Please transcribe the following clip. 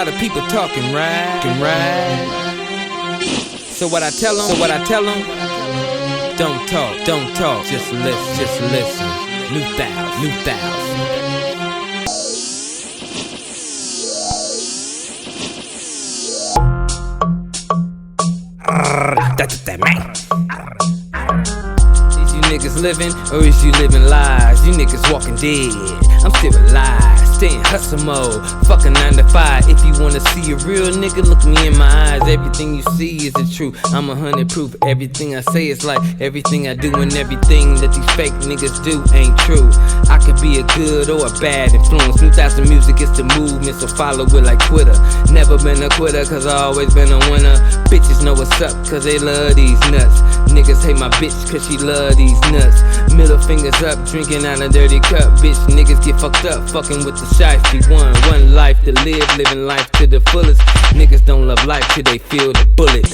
lot of people talking, right? So what I tell them, don't talk, just listen. New styles. That's that man. Is you niggas living, or is you living lies? You niggas walking dead, I'm still alive. Stay in hustle mode, fuck a 9 to 5. If you wanna see a real nigga, look me in my eyes. Everything you see is the truth, I'm 100 proof. Everything I say is like everything I do, and everything that these fake niggas do ain't true. I could be a good or a bad influence. New styles of music is the movement, so follow it like Twitter. Never been a quitter, cause I always been a winner. Bitches know what's up, cause they love these nuts. Niggas hate my bitch, cause she love these nuts. Middle fingers up, drinking out a dirty cup. Bitch, niggas get fucked up, fucking with the shiesty. One life to live, living life to the fullest. Niggas don't love life till they feel the bullet.